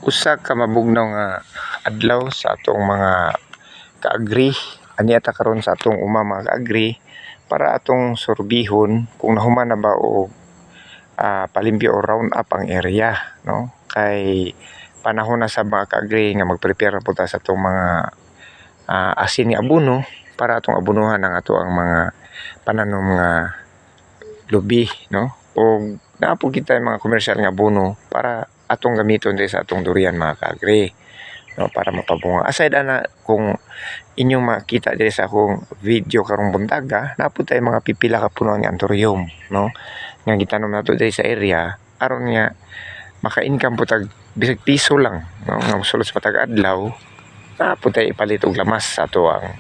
Usa ka mabugnaw nga adlaw sa atong mga kaagri. Ani ata karon sa atong mga kaagri para atong sorbihon kung nahuman na ba o palimpyo o round up ang area, no? Kay panahon na sa mga kaagri nga magprepare na po ta sa atong mga asin nga abono para atong abunuhan ang ato ang mga pananom nga lubi, no? O naapog kita mga komersyal nga abono para atong gamiton din sa atong durian mga kaagri, no, para mapabunga. Aside ana kung inyong makita diri sa akong video karong buntaga, napud tay mga pipila ka puno nga anthurium, no, nga gitanom nato diri sa area aron nga maka-income po tag bisag piso lang, no, nga mosulod sa matag adlaw, napud tay ipalit og lamas sa ato ang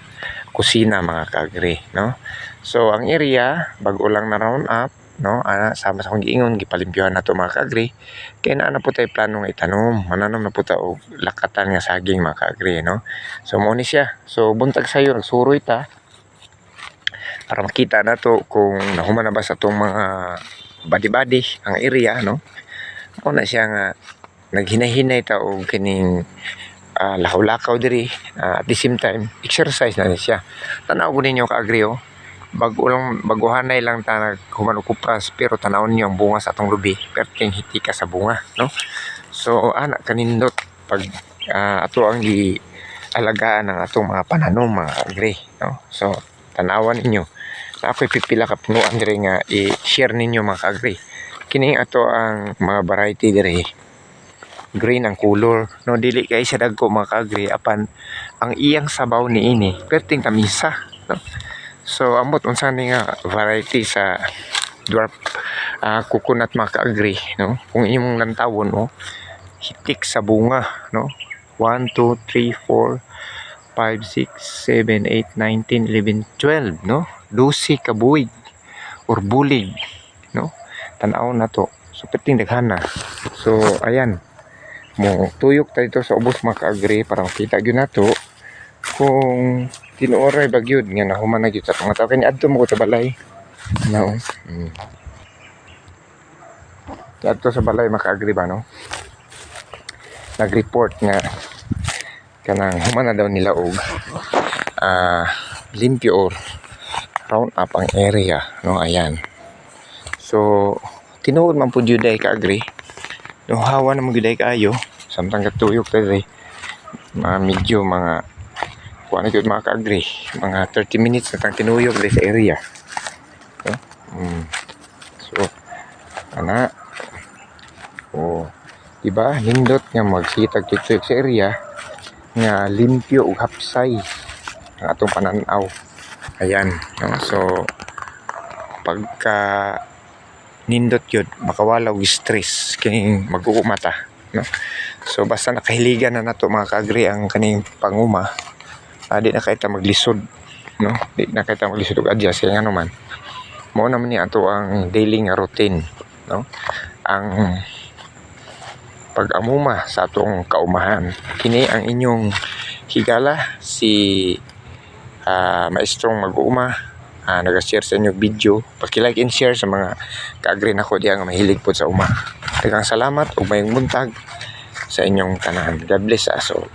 kusina mga kaagri, no. So ang area bag-o lang na round up, no, sama sa akong giingon gipalimpyohan nato mga kaagri kay naa na po tay plano nga itanom, mananom na po ta og lakatan nga saging mga kaagri, no. So mao ni siya. So buntag sayo nagsuroy ta para makita nato kung nahuman na ba sa atong mga badi-badi ang area, no. Mao na siya nga naghinay-hinay ta og kining lakaw-lakaw diri, at the same time exercise na siya. Tanaw ko ninyo kaagri, oh. Baguhanay lang ta naghuman og kupras pero tanawon niyo ang bunga sa atong lubi perting hitika sa bunga, no. So ana kanindot pag ato ang gialagaan ng atong mga pananom mga kaagri, no. So tanawan ninyo na ako'y pipila ka punuan diri nga i-share ninyo mga kaagri. Kini ato ang mga variety diri green ang color, no, dili kay siya dagko mga kaagri apan ang iyang sabaw niini perting tamisa, no. So amot unsa ni nga variety sa dwarf coconut mga kaagri, no. Kung imong lantawon, oh, hitik sa bunga, no. 1 2 3 4 5 6 7 8 9 10 11 12, no. 12 ka buwig or bulig, no. Tan-aw na to. So perting daghan na. So ayan. Mo tuyok ta dito sa ubos mga kaagri para makita gyud nato kung tinuoray bagyod nga nahuman na gyud sa mga tao kani adto mo sa balay, no. Adto sa balay mga kaagri ba, no, nag-report nga kanang human na daw nila og limpyo or round up ang area, no. Ayan. So tinuod man pud jud ay kaagri, no, hawa na mo gyud ay kaayo samtang katuyok ta diri medyo mga kuha na gyud mga kaagri, mga 30 minutes na tang tinuyok diri sa area, no? So ana, diba nindot nga magsitag tuyok sa area nga limpyo ug hapsay ang atong pananaw. Ayan, no? So pagka nindot yun makawala og stress kining mag-uumata, no. So basta nakahiligan na nato mga kaagri ang kaning panguma, di na kahit maglisod, no, di na kahit maglisod og adjust kaya nga naman mao naman ni ato ang daily nga routine, no. Ang pag-amuma sa atong kaumahan kini ang inyong higala si maestrong mag-uuma, nag-share sa inyo video. Paki-like and share sa mga kaagri nako diha nga mahilig po sa uma. Daghang salamat ug mayong buntag sa inyong tanan. God bless us all.